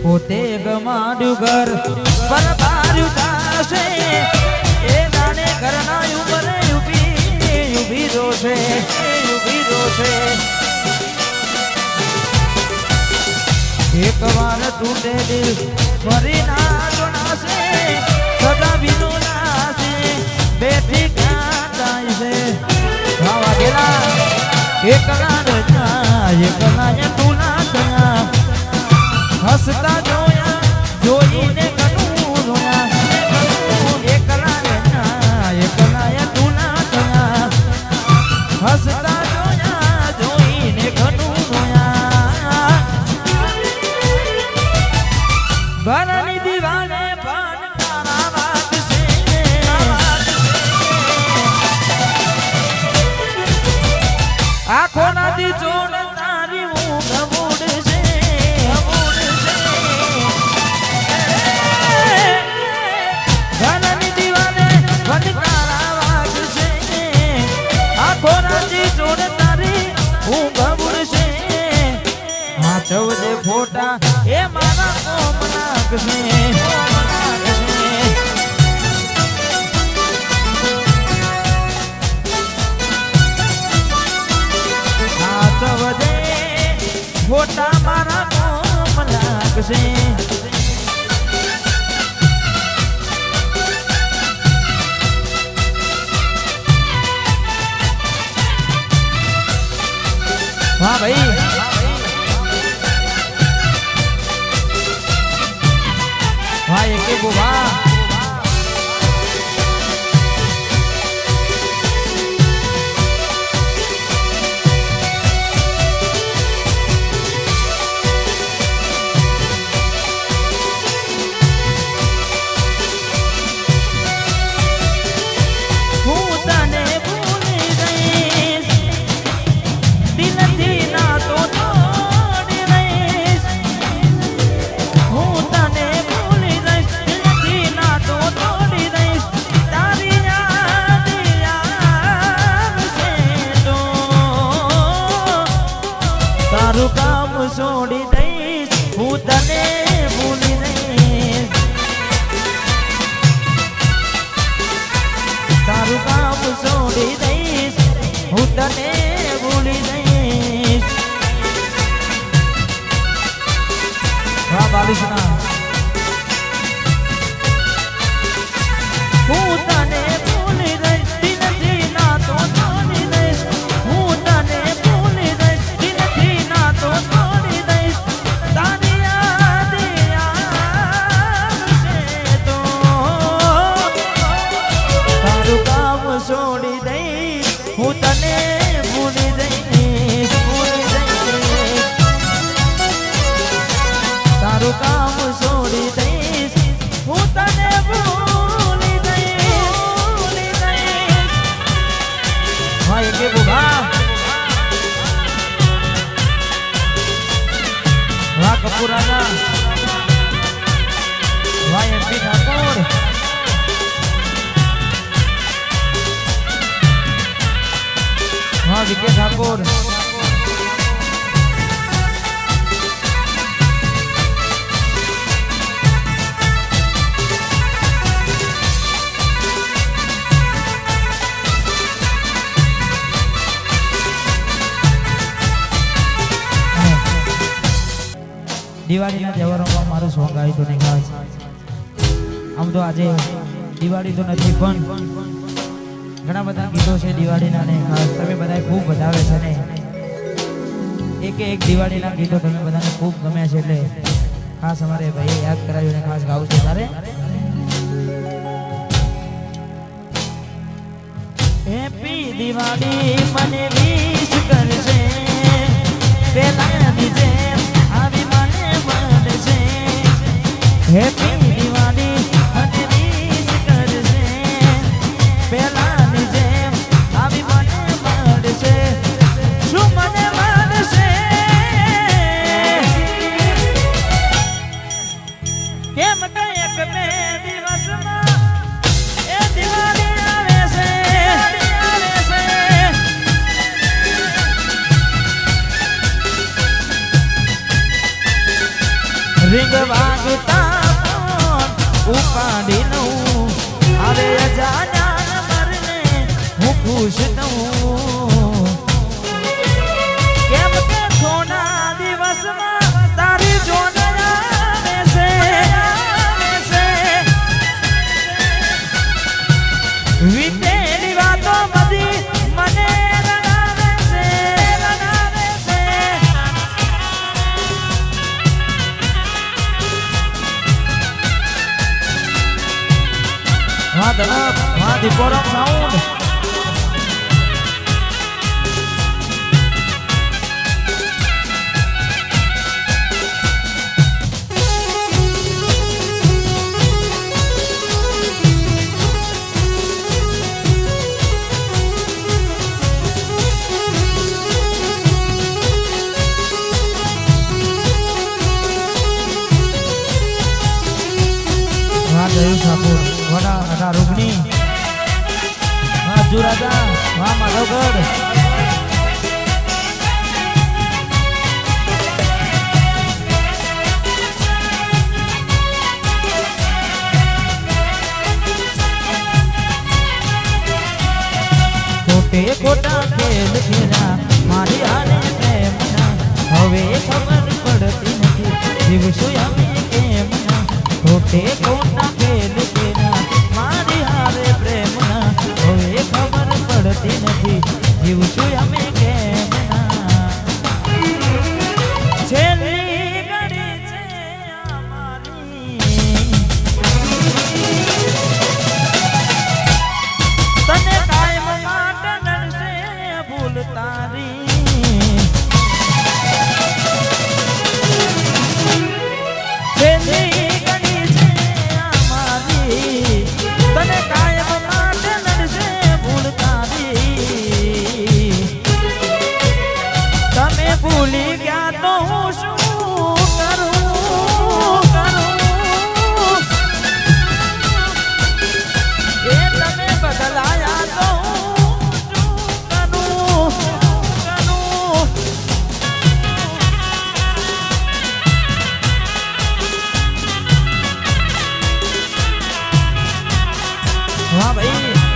પોતે ગમાડ્યું ઘર બરબાર્યું થાશે એ નાને ઘરના ઉભરે ઊભી રોશે એક વાર તૂટે દિલ ફરી ના જોનાશે સદા વિનો નાશે બેઠી ક્યાં જાય છે ભાવા ગેલા એકલા તું ના થયા હસતા જોયા જોઈને ઘણું રોયા એકલા તું ના થયા હસતા જોયા જોઈને ઘણું રોયા ઘરની દીવાને પાન તારા વાગશે આખો નાદી જોડ તારી ઊંઘ ઉડશે ઘરની દીવાને પાન તારા વાગશે આખો નાદી જોડ તારી ઊંઘ ઉડશે ચૌદે ફોટા એ મારા કોમ નાખશે ચૌદે ફોટા મારા કોમ નાખશે વાહ ભાઈ ભાઈ કે બુવા હું તને ભૂલી જઈશ દિલથી ના તો તોડી દઈશ હું તને તારું કામ છોડી દઈશ હું તને ભૂલી દઈશ તારું કામ છોડી દઈશ હું તને ભૂલી દઈશ હા બાલુસના હું તને ભૂલી દઈશ દિલથી ના તો તોડી દઈશ હું તને ભૂલી દઈશ દિલથી ના તો તોડી દઈશ તારી યાદ આવશે તો તારું કામ છોડી દઈશ હું તને ભૂલી દઈશ તારું કામ છોડી દઈશ હું તને ભૂલી દઈશ ભાઈ કે બુભા વાહ કપૂર રાજા વાહ એમપી ઠાકોર વાહ વિકે ઠાકોર દિવાળીના તહેવારોમાં મારું સોંગ આવ્યું હતું ને ખાસ આમ તો આજે દિવાળી તો નથી પણ ઘણા બધા ગીતો છે દિવાળીના ને ખાસ તમે બધા ખૂબ વધાવે છે ને એક દિવાળીના ગીતો તમે બધાને ખૂબ ગમ્યા છે એટલે ખાસ અમારે ભાઈ યાદ કરાવ્યું ને ખાસ ગાવું છે તારે હેપી દિવાળી મને વિશ કરશે પેલાની જેમ આવી મને મળશે હેપી દિવાળી મને વિશ કરશે પેલાની જેમ આવી મને મળશે શું મને મળશે કેમ કઈક બે દિવસમાં એ દિવાળી આવે છે રીંગ વાગતા ઉપાડી નવું અરે અજાણ્યા મરને હું ખુશ થઉં કેમ કે સોના દિવસમાં તારી જોન આવે છે વીતેલી વાતો બધી મને રડાવે છે વાહ દલપ વાહ દીપોરમ સાઉન્ડ ઠાકોર વડા અઢા રૂપની અજુ રાજા વાહ માધવગઢ ખોટે ખોટા ખેલ ખેલા મારી આને પ્રેમના હવે ખબર પડતી નથી દિવસો અમે કેમના ખોટે ખોટા ખેલ ખેલા મારી હારે પ્રેમના હવે ખબર પડતી નથી દિવસો અમે કેમના છેલ્લી ઘડી છે અમારી તને કાયમ માટે નડશે ભૂલ તારી છેલ્લી ઘડી છે અમારી તને કાયમ માટે નડશે ભૂલ તારી તમે ભૂલી ગયા તો હું શું કરું એ તમે બદલાયા તો વાહ ભાઈ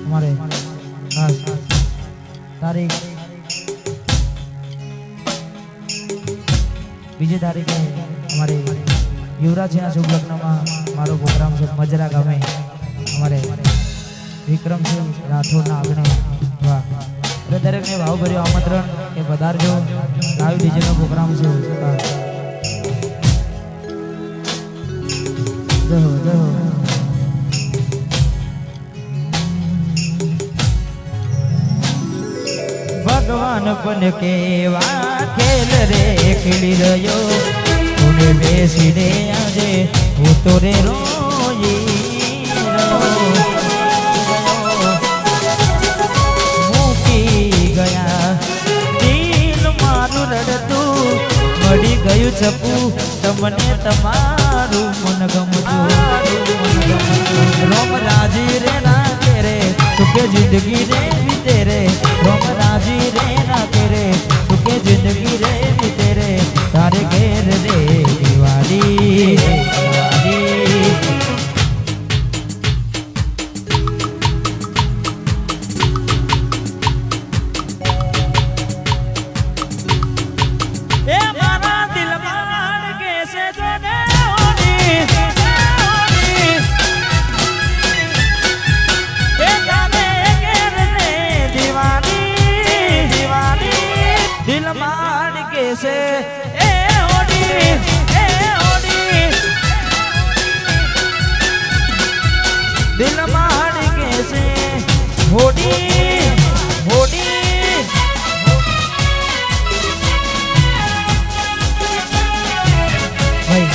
हमारे खास तारीख બીજી તારીખે અમારે યુવરાજ શુભ લગ્નમાં મારો પ્રોગ્રામ છે મજરા ગામે અમારે વિક્રમસિંહ રાઠોડના આંગણે વાહ એટલે દરેકને ભાવભર્યું આમંત્રણ કે પધારજો લાઈવ ડીજેનો પ્રોગ્રામ છે ભગવાન પણ કેવા ખેલ રે ખેલી રહ્યો તું બેસીને આજે હું તો રે રોઈ મૂકી ગયા દિલ મારું રડતું મળી ગયું છપું તમને તમારું મન ગમતું રોમ રાજી રે ના રે સુખે જિંદગી રે વીતે રે રોમ રાજી રે ના રે સુખે જિંદગી રે વીતે રે તારે ઘેર રે દિવાળી દિલ માર કે છે એ હોડી દિલ માર કે છે હોડી ભાઈ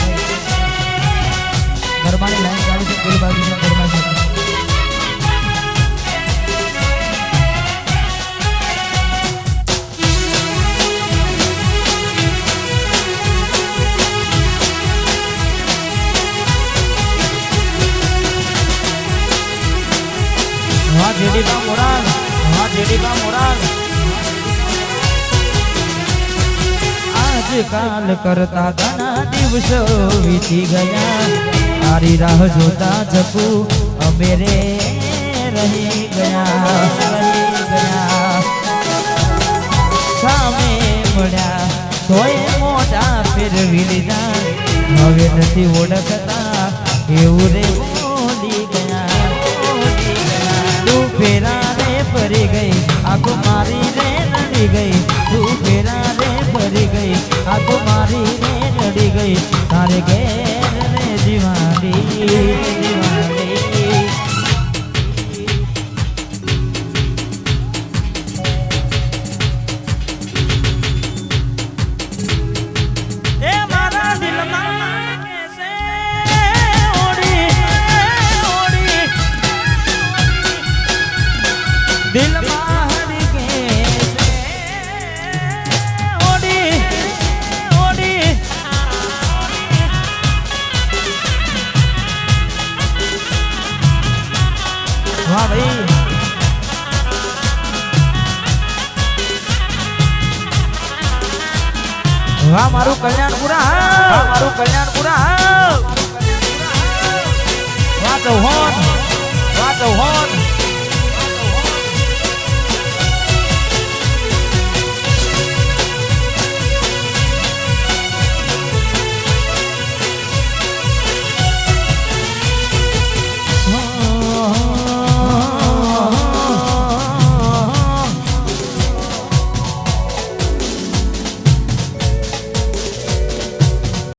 ગરબાની લાઈન ચાલુ છે પેલી બાજુ ગરબા છે જેડીબા મોરાલ, વાહ જેડીબા મોરાલ. આજકાલ કરતા ઘણા દિવસો વીતી ગયા, તારી રાહ જોતા જપુ અમે રે રહી ગયા. સામે મળ્યા તોય મોઢા ફેરવી લીધા, હવે નથી ઓળખતા એવું રે બોલી ગયા. તું ફેરા રે ફરી ગઈ, આખો મારી રે નડી ગઈ. તું ફેરા રે ફરી ગઈ, આખો મારી રે નડી ગઈ. તારે ઘેર રે દિવાળી દિલ માં હરી કે ઓડી ઓડી. વાહ ભાઈ, વાહ મારું કલ્યાણપુરા, મારું કલ્યાણપુરા. વાહ ચૌહાણ, વાહ ચૌહાણ.